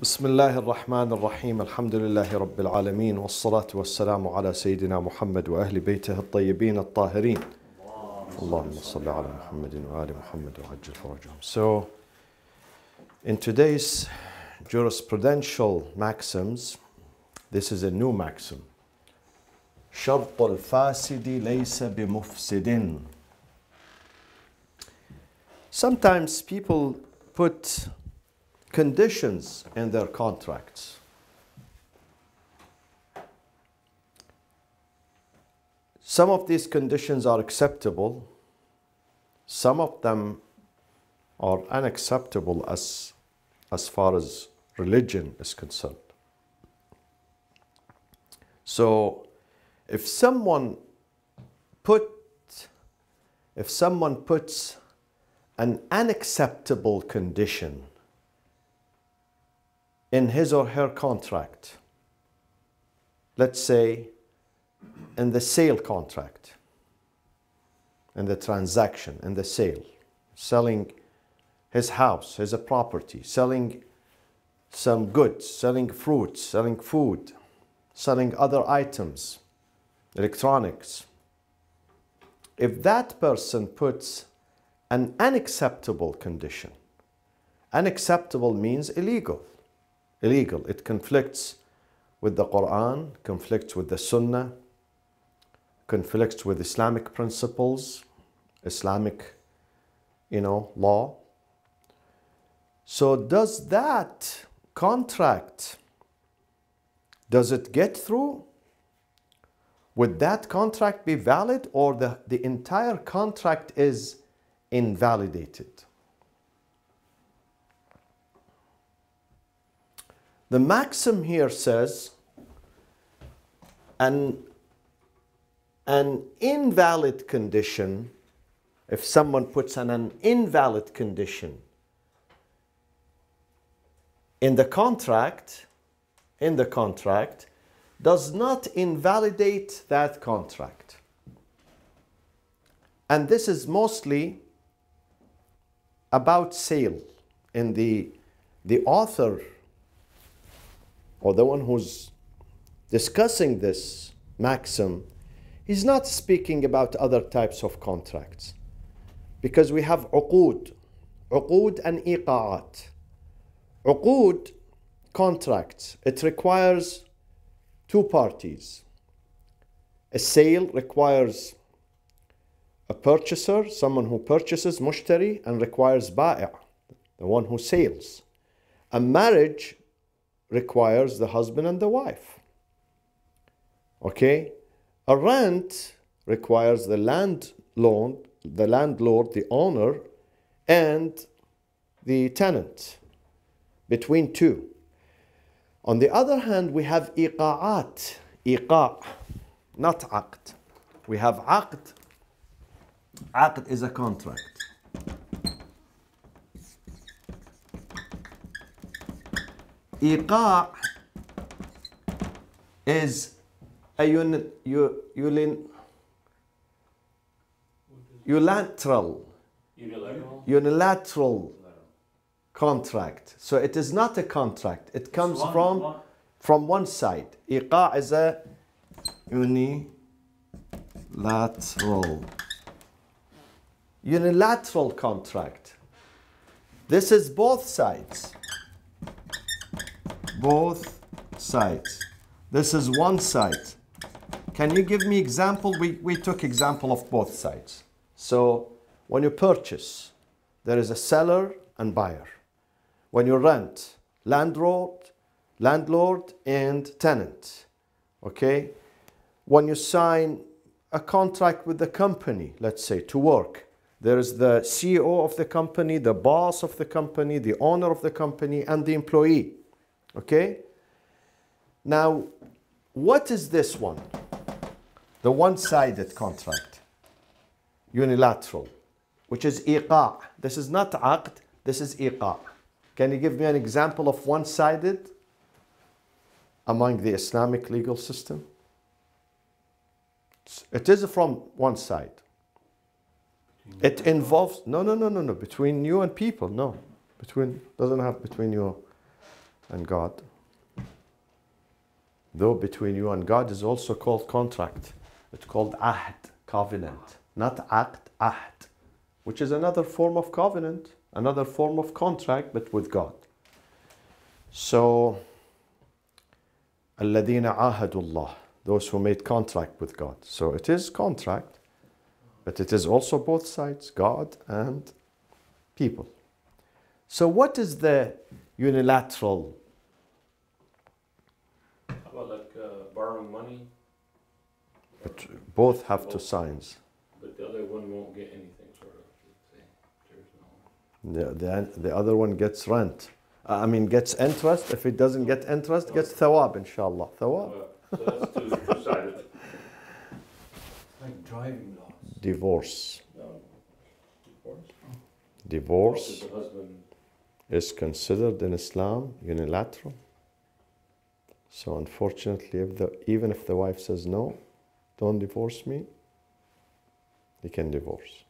بسم الله الرحمن الرحيم الحمد لله رب العالمين والصلاة والسلام على سيدنا محمد وأهل بيته الطيبين الطاهرين اللهم صل على محمد وآل محمد وعجل فرجهم. So in today's jurisprudential maxims, this is a new maxim. شرط الفاسد ليس بمفسد. Sometimes people put conditions in their contracts. Some of these conditions are acceptable. Some of them are unacceptable as far as religion is concerned. So if someone puts an unacceptable condition in his or her contract, let's say in the sale contract, in the transaction, in the sale, selling his house, his property, selling some goods, selling fruits, selling food, selling other items, electronics. If that person puts an unacceptable condition, unacceptable means illegal. Illegal. It conflicts with the Quran, conflicts with the Sunnah, conflicts with Islamic principles, Islamic, law. So does that contract, does it get through? Would that contract be valid, or the entire contract is invalidated? The maxim here says an invalid condition, if someone puts an invalid condition in the contract, does not invalidate that contract. And this is mostly about sale. In the author, or the one who's discussing this maxim, he's not speaking about other types of contracts. Because we have uqood and iqa'at. Uqood, contracts, it requires two parties. A sale requires a purchaser, someone who purchases, mushtari, and requires ba'i', the one who sells. A marriage requires the husband and the wife. Okay? A rent requires the landlord, the owner, and the tenant, between two. On the other hand, we have iqa'at, not aqd. We have aqd. Aqd is a contract. Iqa' is a unilateral contract. So it is not a contract. It comes from one side. Iqa' is a unilateral contract. This is both sides. Both sides. This is one side. Can you give me example? We took example of both sides. So when you purchase, there is a seller and buyer. When you rent, landlord and tenant. Okay? When you sign a contract with the company, let's say, to work, there is the CEO of the company, the boss of the company, the owner of the company, and the employee. Okay? Now, what is this one? The one-sided contract. Unilateral. Which is iqa'. This is not aqd, this is iqa'. Can you give me an example of one-sided among the Islamic legal system? It is from one side. It involves, no, between you and people, no. Doesn't have between you. and God. Though between you and God is also called contract. It's called ahd, covenant. Not aqd, ahd, which is another form of covenant, another form of contract, but with God. So, الَّذِينَ عَاهَدُوا اللَّهِ, those who made contract with God. So it is contract, but it is also both sides, God and people. So what is the unilateral? How about like borrowing money? But both have to signs. But the other one won't get anything, sort of. There's no. The other one gets rent. Gets interest. If it doesn't get interest, gets thawab, inshallah. Thawab. So that's two-sided. Like driving laws. Divorce. Divorce? Divorce The husband. is considered in Islam unilateral. So unfortunately, even if the wife says no, don't divorce me, he can divorce.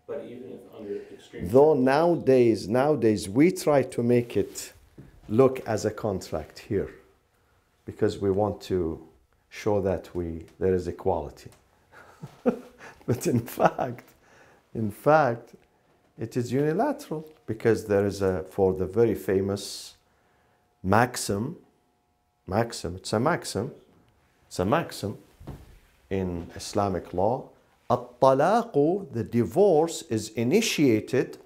But even if under extreme. Though nowadays we try to make it look as a contract here, because we want to show that there is equality. But in fact, it is unilateral, because there is for the very famous maxim, it's a maxim in Islamic law. الطلاق, the divorce, is initiated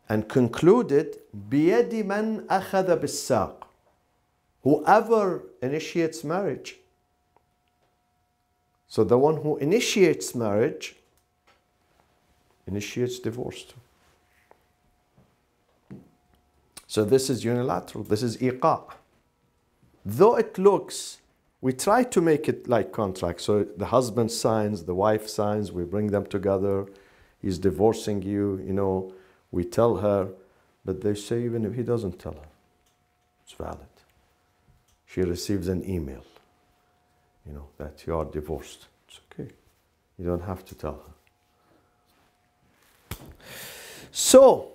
and concluded بيد من أخذ بالساق. Whoever initiates marriage. So the one who initiates marriage initiates divorce too. So this is unilateral. This is iqa. Though it looks, we try to make it like contract. So the husband signs, the wife signs, we bring them together. He's divorcing you, we tell her. But they say even if he doesn't tell her, it's valid. She receives an email, that you are divorced. It's okay. You don't have to tell her. So,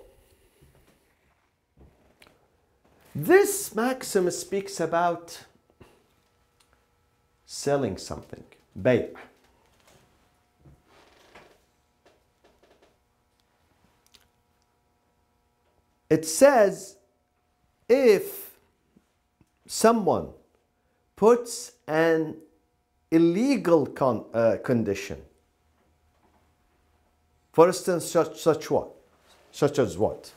this maxim speaks about selling something, bay'. It says if someone puts an illegal condition, for instance, such as what?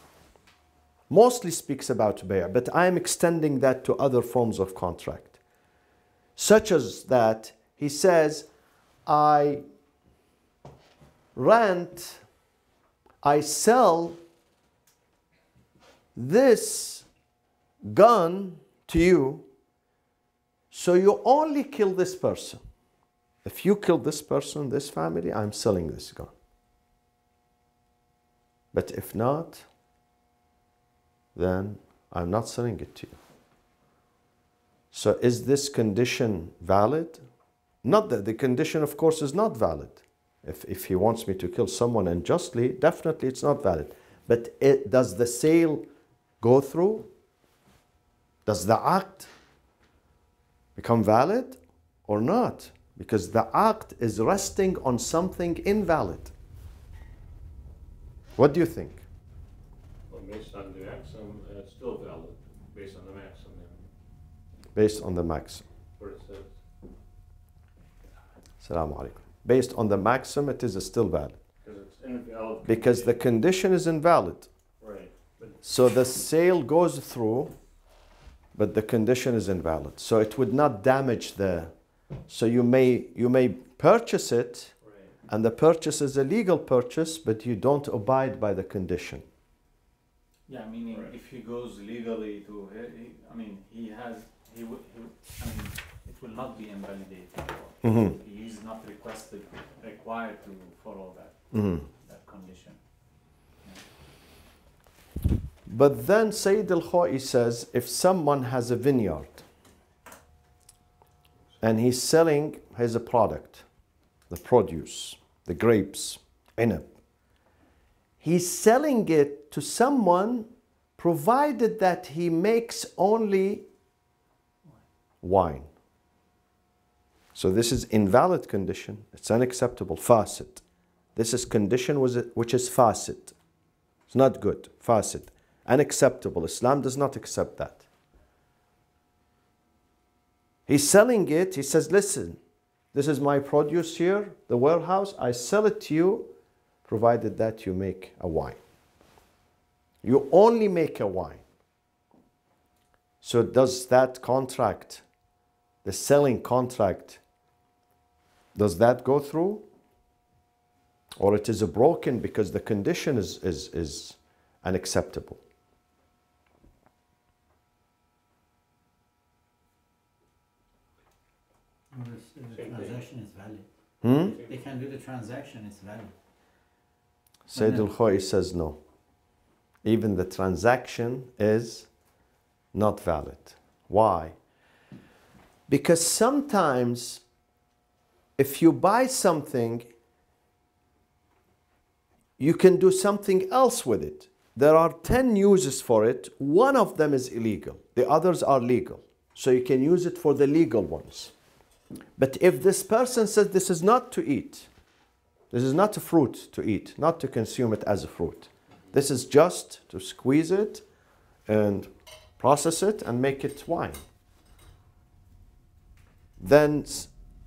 Mostly speaks about bay', but I am extending that to other forms of contract. Such as that, he says, I sell this gun to you, so you only kill this person. If you kill this person, this family, I'm selling this gun. But if not, then I'm not selling it to you. So is this condition valid? Not that the condition, of course, is not valid. If he wants me to kill someone unjustly, definitely it's not valid. But does the sale go through? Does the act become valid or not? Because the act is resting on something invalid. What do you think? Well, based on the maxim, it's still valid. Based on the maxim. Based on the maxim. Where it says. Assalamu alaikum. Based on the maxim, it is still valid. Because it's invalid. Because the condition is invalid. Right. But So the sale goes through, but the condition is invalid. So it would not damage so you may purchase it, right. and the purchase is a legal purchase, but you don't abide by the condition. Yeah, meaning Right. if he goes legally to, it will not be invalidated. Mhm. He is not required to follow Mhm. that condition. But then Sayyid al-Khoi says, if someone has a vineyard and he's selling his product, the produce, the grapes, inab, he's selling it to someone provided that he makes only wine. So this is invalid condition. It's unacceptable. Fasid. This is condition which is fasid. It's not good. Fasid. Unacceptable. Islam does not accept that. He's selling it. He says, listen, this is my produce here, the warehouse. I sell it to you, provided that you make a wine. You only make a wine. So does that contract, the selling contract, does that go through? Or it is broken because the condition is unacceptable? The transaction is valid. Hmm? They can do the transaction, it's valid. Sayyid al-Khoi says no. Even the transaction is not valid. Why? Because sometimes if you buy something, you can do something else with it. There are 10 uses for it. One of them is illegal. The others are legal. So you can use it for the legal ones. But if this person says this is not to eat, this is not a fruit to eat, not to consume it as a fruit. This is just to squeeze it and process it and make it wine. Then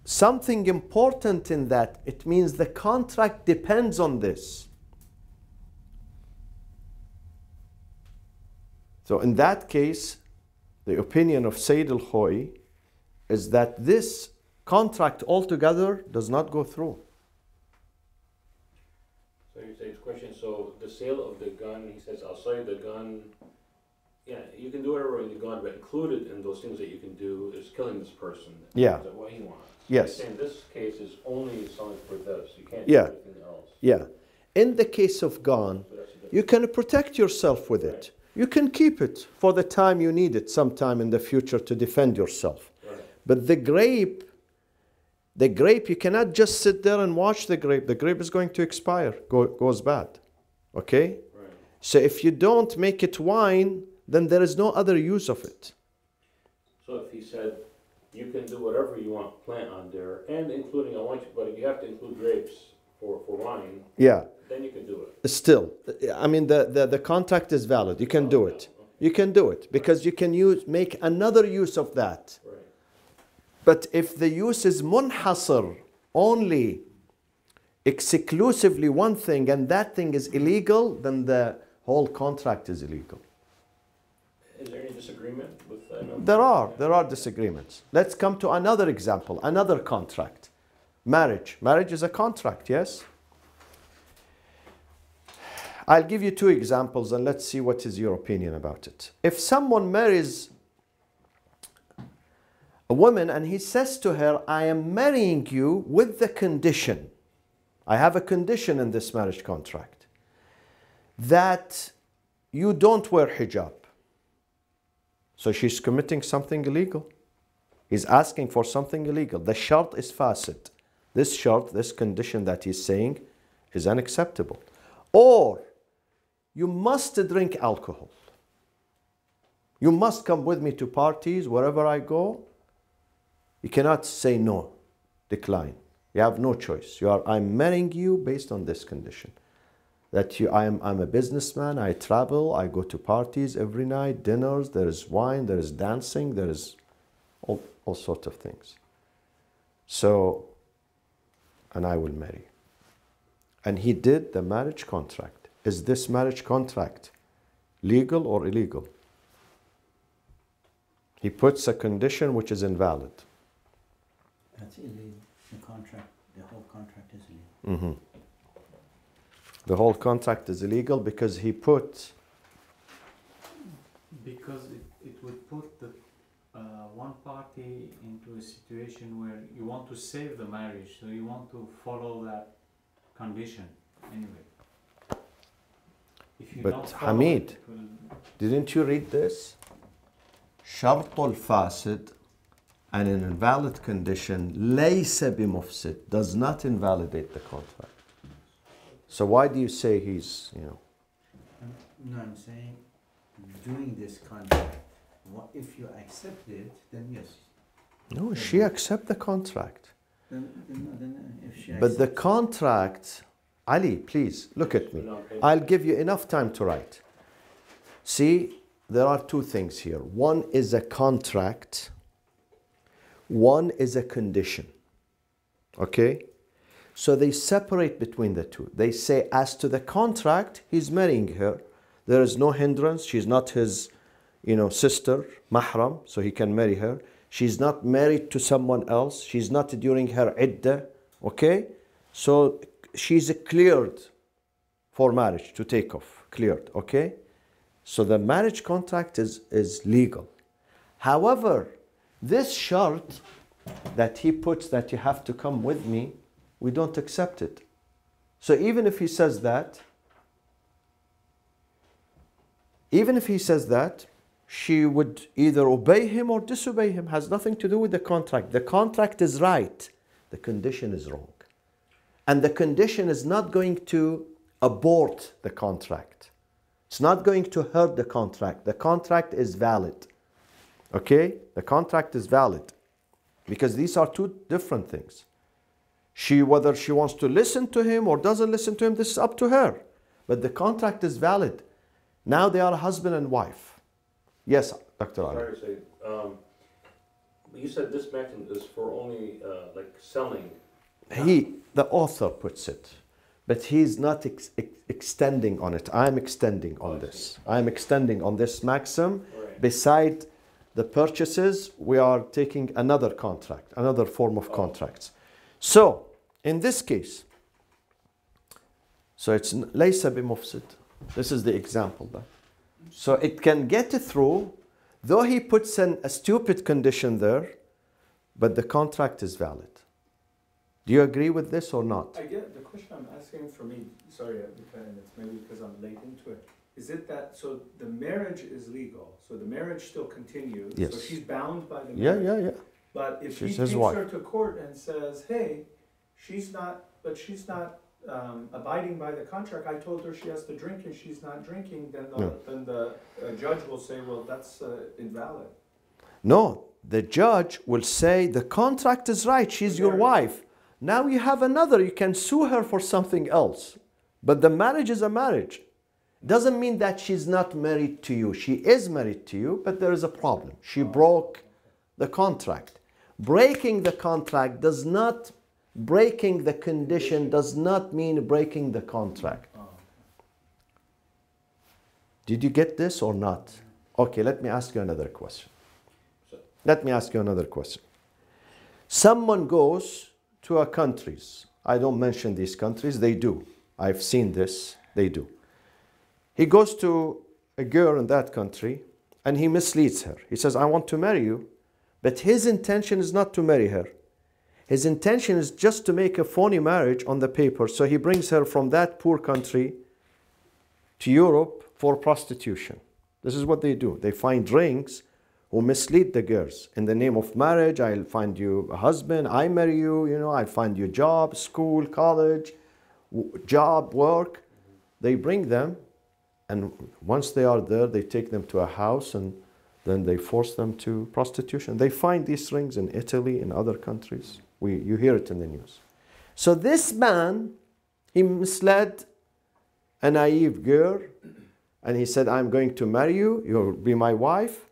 something important in that, it means the contract depends on this. So in that case, the opinion of Sayyid al-Khoi is that this contract altogether does not go through. So you say his question, so the sale of the gun, he says, I'll sell you the gun. Yeah, you can do whatever with the gun, but included in those things that you can do is killing this person. Yeah. Is that what he wants? Yes. He's saying this case is only selling for this. You can't Yeah. do anything else. Yeah. In the case of gun, So that's a different- you can protect yourself with it. You can keep it for the time you need it sometime in the future to defend yourself. Right. But the grape, you cannot just sit there and watch the grape. The grape is going to expire, goes bad. Okay? Right. So if you don't make it wine, then there is no other use of it. So if he said, you can do whatever you want, plant on there, and including, but if you have to include grapes for wine, Yeah. then you can do it. Still, I mean, the contract is valid. You can do it. You can do it because you can make another use of that. Right. But if the use is munhasr, only exclusively one thing, and that thing is illegal, then the whole contract is illegal. Is there any disagreement with that? There are disagreements. Let's come to another example, another contract. Marriage. Marriage is a contract, yes? I'll give you two examples and let's see what is your opinion about it. If someone marries a woman and he says to her, I am marrying you with the condition, I have a condition in this marriage contract, that you don't wear hijab. So she's committing something illegal. He's asking for something illegal. The shart is fasid. This shart, this condition that he's saying is unacceptable. Or you must drink alcohol. You must come with me to parties wherever I go. You cannot say no, decline. You have no choice. I'm marrying you based on this condition. That I'm a businessman, I travel, I go to parties every night, dinners, there is wine, there is dancing, there is all sorts of things. So, and I will marry. And he did the marriage contract. Is this marriage contract legal or illegal? He puts a condition which is invalid. That's illegal. The whole contract is illegal. Mm-hmm. The whole contract is illegal because he put... Because it would put the one party into a situation where you want to save the marriage, so you want to follow that condition anyway. If you But don't follow Hamid, it will- didn't you read this? شرط الفاسد, and an invalid condition, ليس بمفسد, does not invalidate the contract. So why do you say he's, No, I'm saying doing this contract, what if you accept it, then yes. No, she accept the contract. Then if she But the accepts- contract, Ali, please, look at me. No, okay. I'll give you enough time to write. See, there are two things here. One is a contract. One is a condition. Okay? So they separate between the two. They say, as to the contract, he's marrying her. There is no hindrance. She's not his, sister, mahram, so he can marry her. She's not married to someone else. She's not during her iddah. Okay? So she's cleared for marriage to take off. Cleared. Okay? So the marriage contract is legal. However, this shart that he puts that you have to come with me, we don't accept it. So even if he says that, she would either obey him or disobey him. Has nothing to do with the contract. The contract is right. The condition is wrong. And the condition is not going to abort the contract. It's not going to hurt the contract. The contract is valid. Okay? The contract is valid. Because these are two different things. Whether she wants to listen to him or doesn't listen to him, this is up to her. But the contract is valid. Now they are husband and wife. Yes, Dr. Ali. Sorry to say, you said this maxim is for only selling. The author puts it, but he's not extending on it. I'm extending on this. I'm extending on this maxim. Right. Beside the purchases, we are taking another contract, another form of contracts. So, in this case, so it's ليس بمفسد. This is the example there. So it can get through, though he puts a stupid condition there, but the contract is valid. Do you agree with this or not? I get the question I'm asking for me, sorry, and it's maybe because I'm late into it. Is it that, so the marriage is legal, so the marriage still continues? Yes. So she's bound by the Yeah, marriage? yeah. But if She's he his takes wife. her to court and says, hey, she's not abiding by the contract, I told her she has to drink and she's not drinking, then the judge will say, well, that's invalid. No, the judge will say the contract is right. She's your wife. Now you have another. You can sue her for something else. But the marriage is a marriage. Doesn't mean that she's not married to you. She is married to you, but there is a problem. She broke the contract. Breaking the contract does not, breaking the condition does not mean breaking the contract. Did you get this or not? Okay, let me ask you another question. Someone goes to a countries. I don't mention these countries. They do. I've seen this. They do. He goes to a girl in that country and he misleads her. He says, I want to marry you. But his intention is not to marry her. His intention is just to make a phony marriage on the paper. So he brings her from that poor country to Europe for prostitution. This is what they do. They find rings who mislead the girls. In the name of marriage, I'll find you a husband, I marry you, I'll find you a job, school, college, job, work. They bring them, and once they are there, they take them to a house and then they force them to prostitution. They find these rings in Italy, in other countries. You hear it in the news. So this man, he misled a naive girl, and he said, I'm going to marry you, you'll be my wife.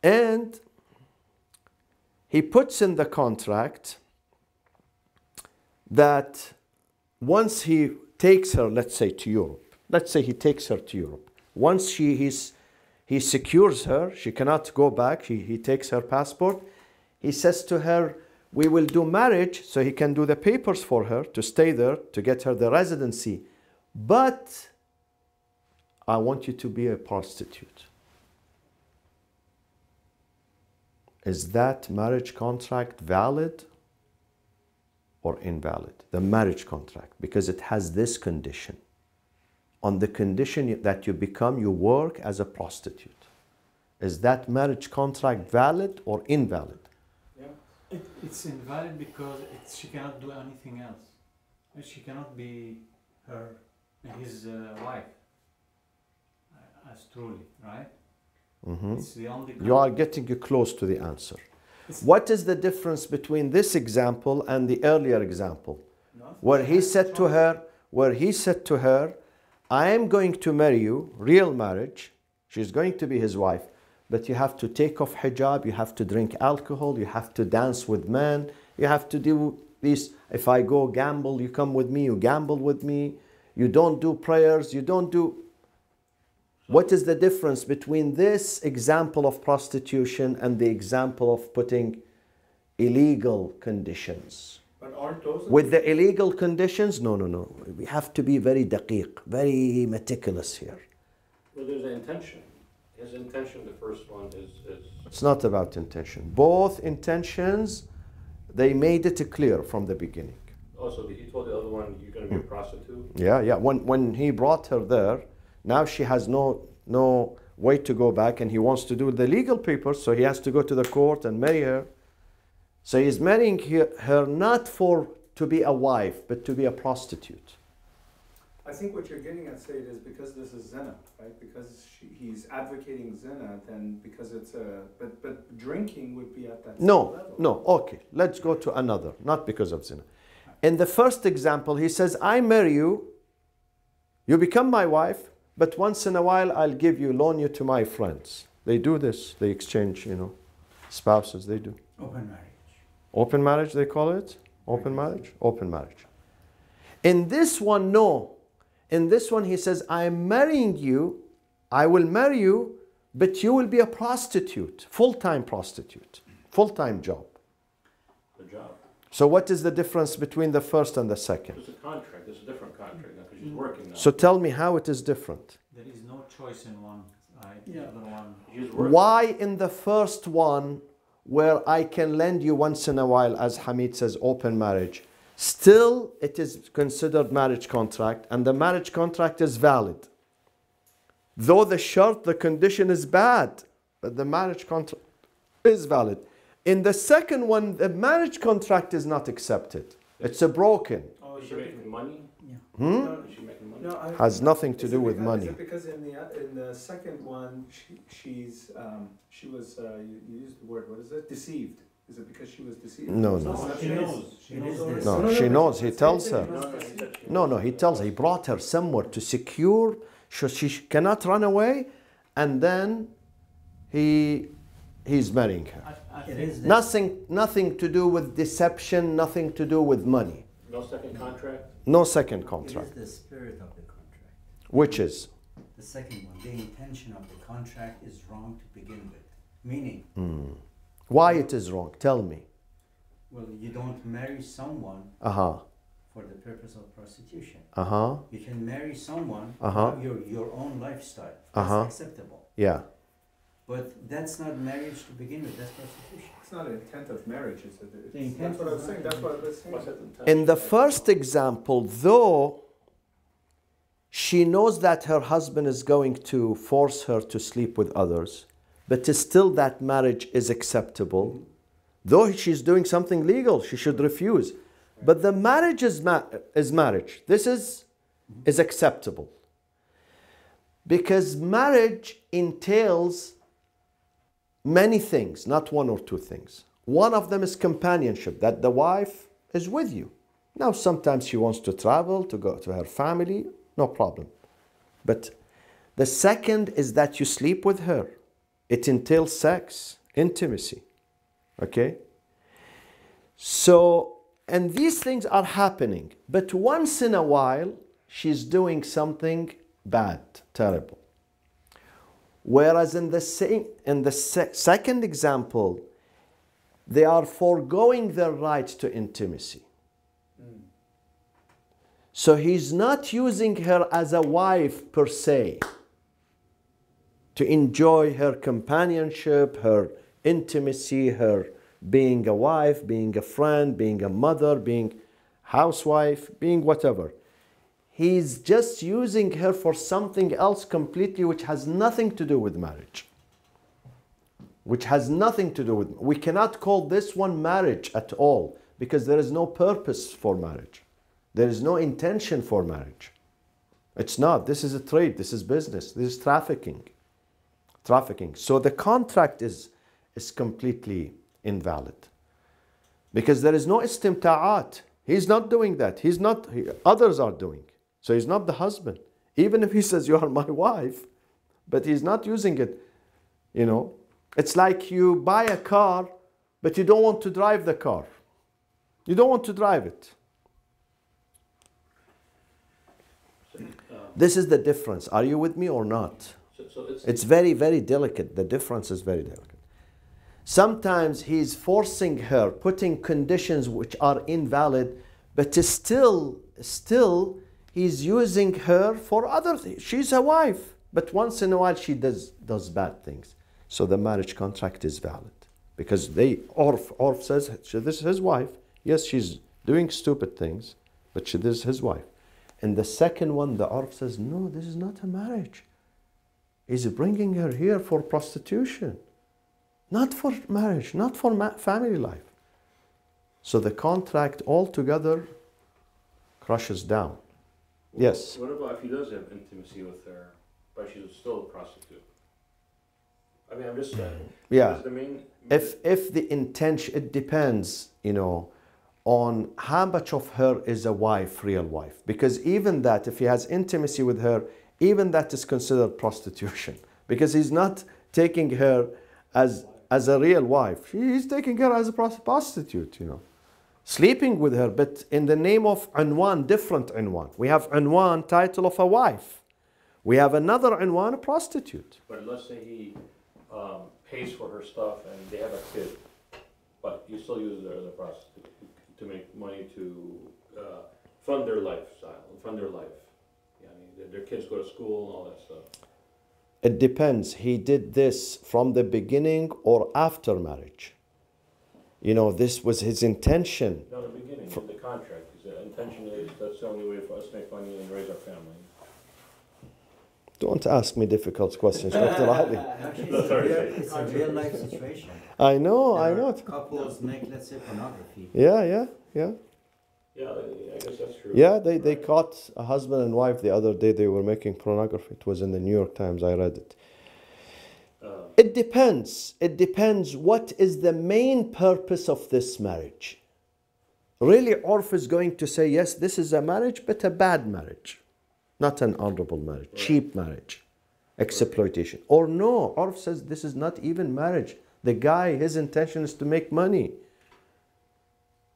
And he puts in the contract that once he takes her, let's say, to Europe. Let's say he takes her to Europe. Once he secures her, she cannot go back. He takes her passport. He says to her, we will do marriage, so he can do the papers for her to stay there, to get her the residency. But I want you to be a prostitute. Is that marriage contract valid or invalid? The marriage contract, because it has this condition. On the condition that you work as a prostitute. Is that marriage contract valid or invalid? Yeah. It's invalid because she cannot do anything else. She cannot be his wife. as truly, right? Mhm. It's the only. You are getting close to the answer. What is the difference between this example and the earlier example? Where he said to her, I am going to marry you, real marriage, she's going to be his wife, but you have to take off hijab, you have to drink alcohol, you have to dance with men, you have to do this. If I go gamble, you come with me, you gamble with me, you don't do prayers, you don't do. What is the difference between this example of prostitution and the example of putting illegal conditions? But aren't those? With the illegal conditions, no. We have to be very daqiq, very meticulous here. Well, there's an intention. His intention, the first one, is It's not about intention. Both intentions, they made it clear from the beginning. also, he told the other one, you're going to be a prostitute. Yeah. When he brought her there, now she has no way to go back, and he wants to do the legal papers, so he has to go to the court and marry her. So he's marrying her not to be a wife, but to be a prostitute. I think what you're getting at, Said, is because this is zina, right? Because he's advocating zina, then because it's a... But drinking would be at that same level. No, okay. Let's go to another, not because of zina. In the first example, he says, I marry you, you become my wife, but once in a while I'll loan you to my friends. They do this, they exchange, spouses, they do. Open marriage. Open marriage, they call it? Open marriage? Open marriage. In this one, no. In this one, he says, I'm marrying you, I will marry you, but you will be a prostitute, full-time job. The job. So what is the difference between the first and the second? There's a contract. There's a different contract now because she's working now. So tell me how it is different. There is no choice in one side. Yeah. The other one. She's working. Why in the first one, where I can lend you once in a while, as Hamid says, open marriage, still it is considered marriage contract, and the marriage contract is valid. Though the condition is bad, but the marriage contract is valid. In the second one, the marriage contract is not accepted. It's a broken. Oh, Is she making money? Yeah. Is she making money? No, Has nothing to do with Is money. it because in the second one, she was you used the word, what is it? Deceived. Is it because she was deceived? No. She knows. She knows. No, she knows. He tells her. No, He tells her. He brought her somewhere to secure, so she cannot run away, and then he's marrying her. It is the, Nothing to do with deception, nothing to do with money. No second contract? No second it contract. is the spirit of the contract. Which is? The second one, the intention of the contract is wrong to begin with. Meaning, Why it is wrong? Tell me. well, you don't marry someone Uh-huh. for the purpose of prostitution. Uh-huh. You can marry someone Uh-huh. have your own lifestyle. That's Uh-huh. acceptable. Yeah. But that's not marriage to begin with, that's prostitution. It's not an intent of marriage, is it? The intent That's what I was is saying, not- that's what I was saying. What's that intent? In the first example, though she knows that her husband is going to force her to sleep with others, but still that marriage is acceptable. Though she's doing something legal, she should refuse. But the marriage is marriage. This is acceptable. Because marriage entails many things, not one or two things. One of them is companionship, that the wife is with you. Now, sometimes she wants to travel, to go to her family, no problem. But the second is that you sleep with her. It entails sex, intimacy. Okay? So, and these things are happening. But once in a while, she's doing something bad, terrible. Whereas in the second example, they are foregoing their right to intimacy. So he's not using her as a wife per se, to enjoy her companionship, her intimacy, her being a wife, being a friend, being a mother, being housewife, being whatever. He's just using her for something else completely, which has nothing to do with marriage. Which has nothing to do with... We cannot call this one marriage at all, because there is no purpose for marriage. There is no intention for marriage. It's not. This is a trade. This is business. This is trafficking. Trafficking. So the contract is completely invalid. Because there is no istimta'at. He's not doing that. He's not, others are doing. So he's not the husband. Even if he says, you are my wife, but he's not using it, you know. It's like you buy a car, but you don't want to drive the car. You don't want to drive it. This is the difference. Are you with me or not? So It's very, very delicate. The difference is very delicate. Sometimes he's forcing her, putting conditions which are invalid, but still he's using her for other things. She's a wife, but once in a while she does bad things. So the marriage contract is valid. Because Orf says, this is his wife. Yes, she's doing stupid things, but this is his wife. And the second one, the Orf says, no, this is not a marriage. He's bringing her here for prostitution. Not for marriage, not for family life. So the contract altogether crushes down. Yes? What about if he does have intimacy with her, but she's still a prostitute? I mean, I'm just saying. Yeah. The main, If the intention, it depends, you know, on how much of her is a wife, real wife. Because even that, if he has intimacy with her, even that is considered prostitution. Because he's not taking her as a real wife. He's taking her as a prostitute, you know. Sleeping with her, but in the name of unwan, different unwan. We have unwan, title of a wife. We have another unwan, a prostitute. but let's say he pays for her stuff and they have a kid, but you still use her as a prostitute to make money to fund their lifestyle, fund their life. Yeah, I mean, their kids go to school and all that stuff. It depends. He did this from the beginning or after marriage. You know, this was his intention. No, the beginning, in the contract, the intention is that's the only way for us to make money and raise our family. Don't ask me difficult questions, Dr. Ali. Actually, Sorry. it's a real life situation. I know, I There are know. Couples make, let's say, pornography. Yeah. Yeah, I guess that's true. Yeah, they caught a husband and wife the other day. They were making pornography. It was in the New York Times. I read it. It depends. It depends what is the main purpose of this marriage. Really, Orf is going to say, yes, this is a marriage, but a bad marriage. Not an honorable marriage, cheap marriage, exploitation. Or no, Orf says this is not even marriage. The guy, his intention is to make money.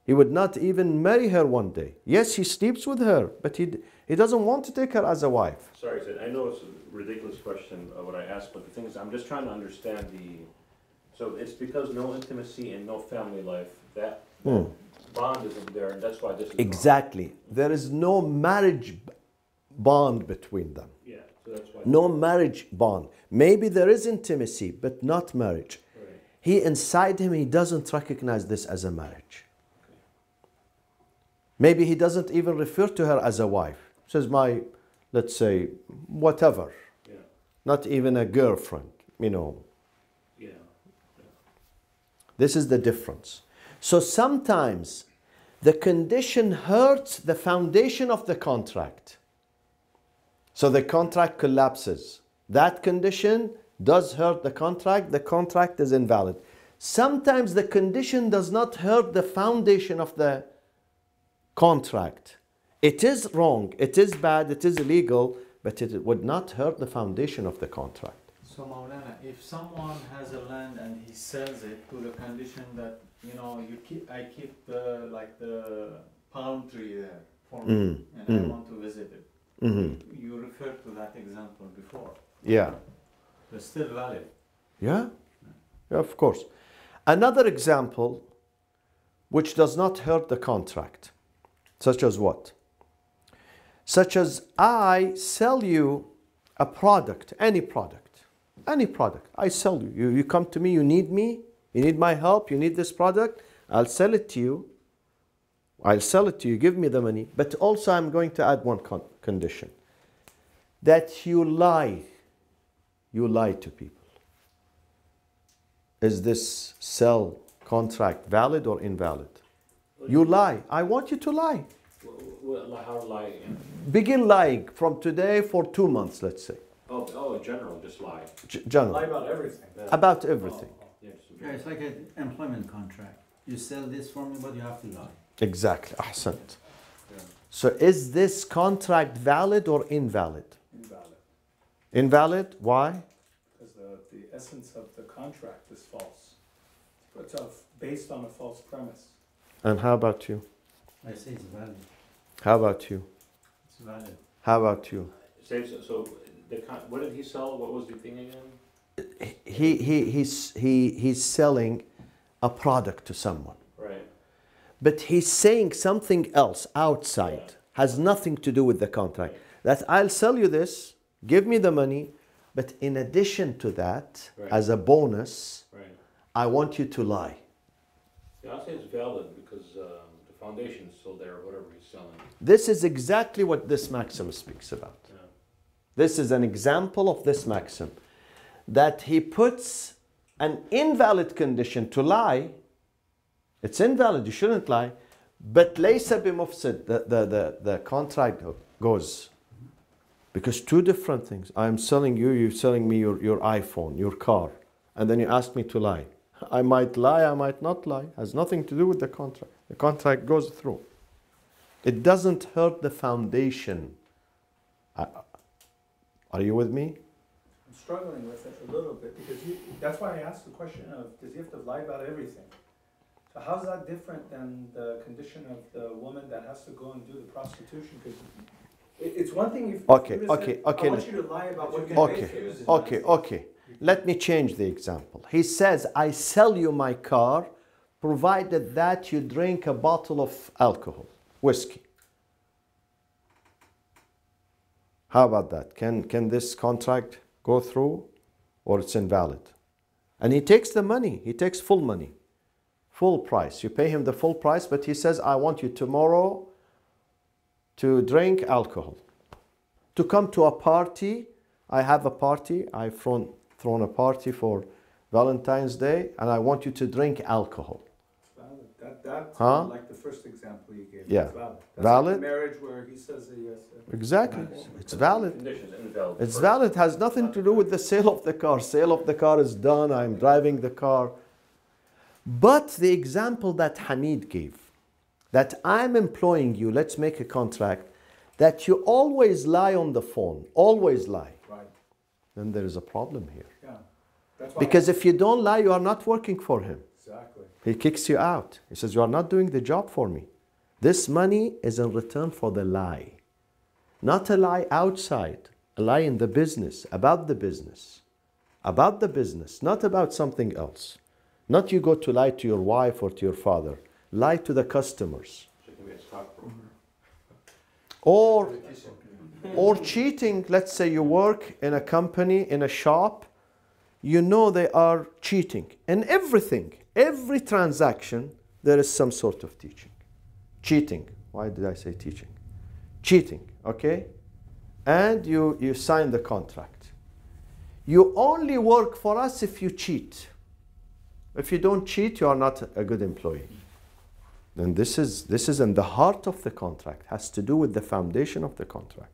He would not even marry her one day. Yes, he sleeps with her, but he doesn't want to take her as a wife. Sorry, Sid, I know it's a ridiculous question what I asked, but the thing is, I'm just trying to understand so it's because no intimacy and no family life, that bond isn't there, and that's why this is Exactly. There is no marriage bond between them. Yeah, so that's why. No marriage bond. Maybe there is intimacy, but not marriage. Right. He, inside him, he doesn't recognize this as a marriage. Maybe he doesn't even refer to her as a wife. Says my, let's say, whatever. Yeah. Not even a girlfriend, you know. Yeah. This is the difference. So sometimes the condition hurts the foundation of the contract. So the contract collapses. That condition does hurt the contract is invalid. Sometimes the condition does not hurt the foundation of the contract. It is wrong, it is bad, it is illegal, but it would not hurt the foundation of the contract. So Maulana, if someone has a land and he sells it to the condition that, you know, I keep the palm tree there for me, and I want to visit it. You referred to that example before. Yeah. It's still valid. Yeah, of course. Another example which does not hurt the contract, such as what? Such as I sell you a product, any product, I sell you. You come to me, you need my help, you need this product, I'll sell it to you. Give me the money, but also I'm going to add one condition. That you lie to people. Is this sell contract valid or invalid? You lie. I want you to lie. How to lie? Begin lying from today for 2 months, let's say. Oh, in general, just lie. General. Lie about everything. About everything. Yeah, just Yeah, it's like an employment contract. You sell this for me, but you have to lie. Exactly. Ahsant. Yeah. So is this contract valid or invalid? Invalid. Invalid? Why? Because the essence of the contract is false. It's based on a false premise. And how about you? I say it's valid. How about you? It's valid. How about you? So what did he sell? What was the thing again? He's selling a product to someone. Right. But he's saying something else outside, Yeah. has nothing to do with the contract. That I'll sell you this, give me the money, but in addition to that, Right. as a bonus, Right. I want you to lie. Yeah, I'll say it's valid because the foundation's still there, whatever he's selling. This is exactly what this maxim speaks about. Yeah. This is an example of this maxim, that he puts an invalid condition to lie. It's invalid, you shouldn't lie, but laysa bimufsid, the contract goes. Because two different things. I'm selling you, you're selling me your iPhone, your car, and then you ask me to lie. I might lie, I might not lie. Has nothing to do with the contract. The contract goes through. It doesn't hurt the foundation. Are you with me? I'm struggling with it a little bit because that's why I asked the question of, does he have to lie about everything? So how's that different than the condition of the woman that has to go and do the prostitution? Because it's one thing if Okay, you okay, said, okay. I want you to lie about what you're making. Okay. Let me change the example. He says, I sell you my car provided that you drink a bottle of alcohol, whiskey. How about that? Can this contract go through or it's invalid? And he takes the money. He takes full money, full price. You pay him the full price, but he says, I want you tomorrow to drink alcohol. To come to a party. I have a party. I've thrown a party for Valentine's Day, and I want you to drink alcohol. That's Huh? like the first example you gave. Yeah. It's valid. That's Valid? like the marriage where he says that yes. Exactly. It's valid. Conditions invalid. It's valid. It has nothing to do with the sale of the car. Sale of the car is done. I'm driving the car. But the example that Hamid gave, that I'm employing you, let's make a contract, that you always lie on the phone, always lie, Right. then there is a problem here. Yeah. That's why Because if you don't lie, you are not working for him. exactly. He kicks you out. He says, you are not doing the job for me. This money is in return for the lie. Not a lie outside, a lie in the business, about the business. About the business, not about something else. Not you go to lie to your wife or to your father. Lie to the customers. So it can be a stockbroker. Or cheating. Let's say you work in a company, in a shop. You know they are cheating. In everything, every transaction, there is some sort of teaching. Cheating. Why did I say teaching? Cheating, okay? And you sign the contract. You only work for us if you cheat. If you don't cheat, you are not a good employee. Then this is in the heart of the contract, has to do with the foundation of the contract.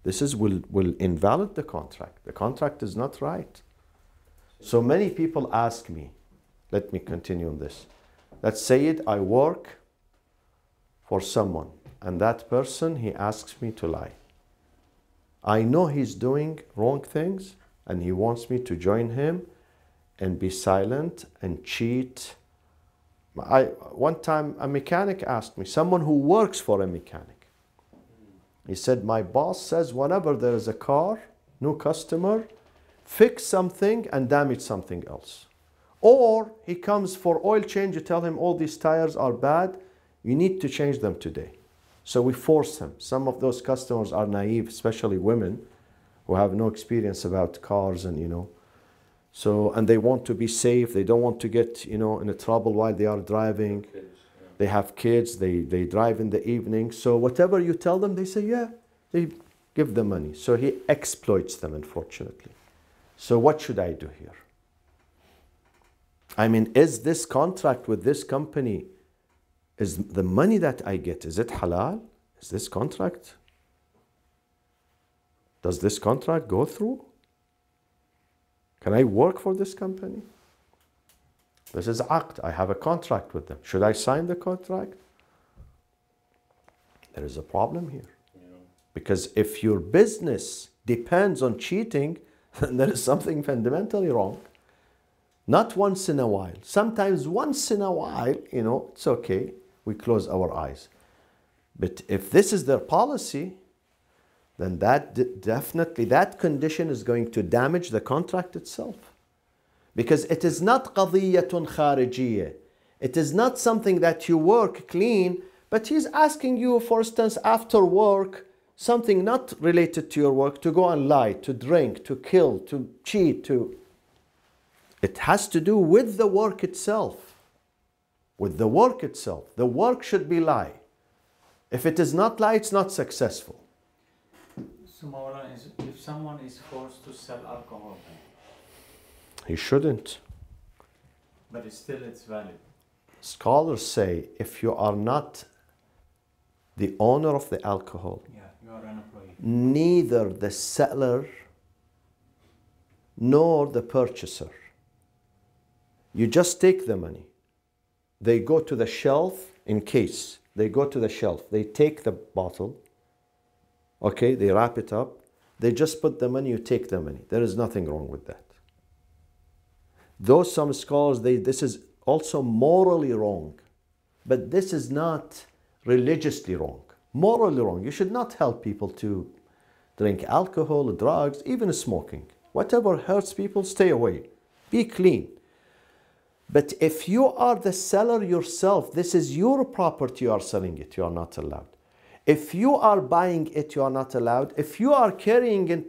This will invalid the contract. The contract is not right. So many people ask me, let me continue on this. Let's say it, I work for someone and that person, he asks me to lie. I know he's doing wrong things and he wants me to join him and be silent and cheat. One time a mechanic asked me, someone who works for a mechanic. He said, my boss says whenever there is a car, new customer, fix something and damage something else. Or he comes for oil change, you tell him all these tires are bad, you need to change them today. So we force him. Some of those customers are naive, especially women who have no experience about cars and and they want to be safe, they don't want to get in trouble while they are driving. Kids, yeah. They have kids, they drive in the evening. So whatever you tell them, they say, yeah, they give the money. So he exploits them, unfortunately. So what should I do here? I mean, is this contract with this company is the money that I get, is it halal? Is this contract? Does this contract go through? Can I work for this company? This is aqd. I have a contract with them. Should I sign the contract? There is a problem here. Because if your business depends on cheating, then there is something fundamentally wrong. Not once in a while. Sometimes once in a while, it's okay. We close our eyes. But if this is their policy, then definitely that condition is going to damage the contract itself. Because it is not qadiyatun kharijiyya. It is not something that you work clean, but he's asking you, for instance, after work, something not related to your work, to go and lie, to drink, to kill, to cheat, It has to do with the work itself. With the work itself. The work should be lie. If it is not lie, it's not successful. So Mawlana, if someone is forced to sell alcohol, He shouldn't. but it's valid. Scholars say if you are not the owner of the alcohol, Yeah, you are an employee. neither the seller nor the purchaser, you just take the money. They go to the shelf in case. They go to the shelf. They take the bottle. Okay, they wrap it up. They just put the money, you take the money. There is nothing wrong with that. Though some scholars, this is also morally wrong. But this is not religiously wrong. Morally wrong. You should not help people to drink alcohol, drugs, even smoking. Whatever hurts people, stay away. Be clean. But if you are the seller yourself, this is your property, you are selling it, you are not allowed. If you are buying it, you are not allowed. If you are carrying it,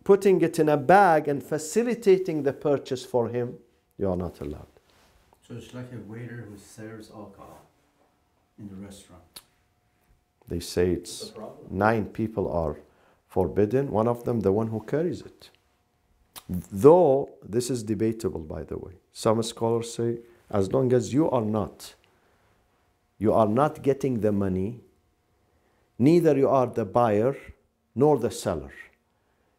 putting it in a bag and facilitating the purchase for him, you are not allowed. So it's like a waiter who serves alcohol in the restaurant. They say it's 9 people are forbidden, one of them the one who carries it. Though this is debatable, by the way. Some scholars say as long as you are not getting the money, neither you are the buyer nor the seller.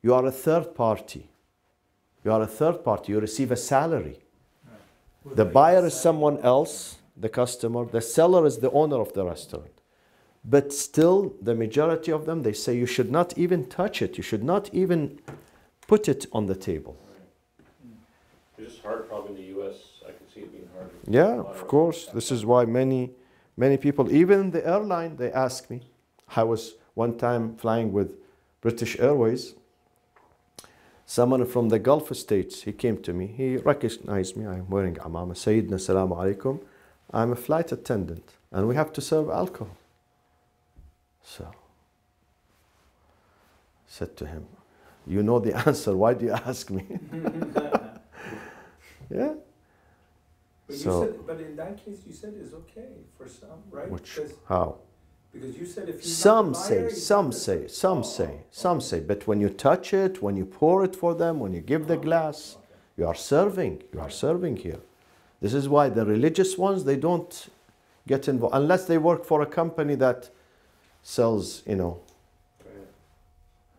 You are a third party. You are a third party. You receive a salary. Right. The buyer is someone else, the customer. The seller is the owner of the restaurant. But still, the majority of them, they say you should not even touch it. You should not even put it on the table. It's just hard, probably in the U.S. I can see it being hard. Yeah, of course. This is why many people, even in the airline, they ask me. I was one time flying with British Airways. Someone from the Gulf states, he came to me. He recognized me. I'm wearing amama. Sayyidina, salamu alaikum. I'm a flight attendant, and we have to serve alcohol. So I said to him, you know the answer. Why do you ask me? Yeah. But, but in that case, you said it's okay for some, right? Which, Because, how? because you said if he's Some not the buyer, say, he's some not the- say, some Oh, say, oh, some okay. say. But when you touch it, when you pour it for them, when you give the glass, Okay. you are serving. You are serving here. This is why the religious ones, they don't get involved unless they work for a company that sells,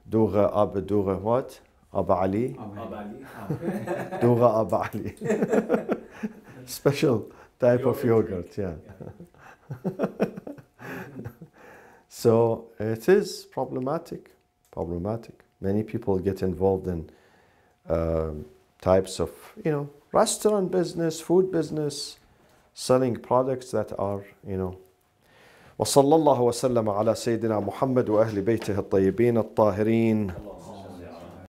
Doura Abba Doura what? Abba Ali? Doura Abba Ali. Special type of yogurt, yeah. So it is problematic. Many people get involved in types of, restaurant business, food business, selling products that are, وصلى الله وسلم على سيدنا محمد وأهل بيته الطيبين الطاهرين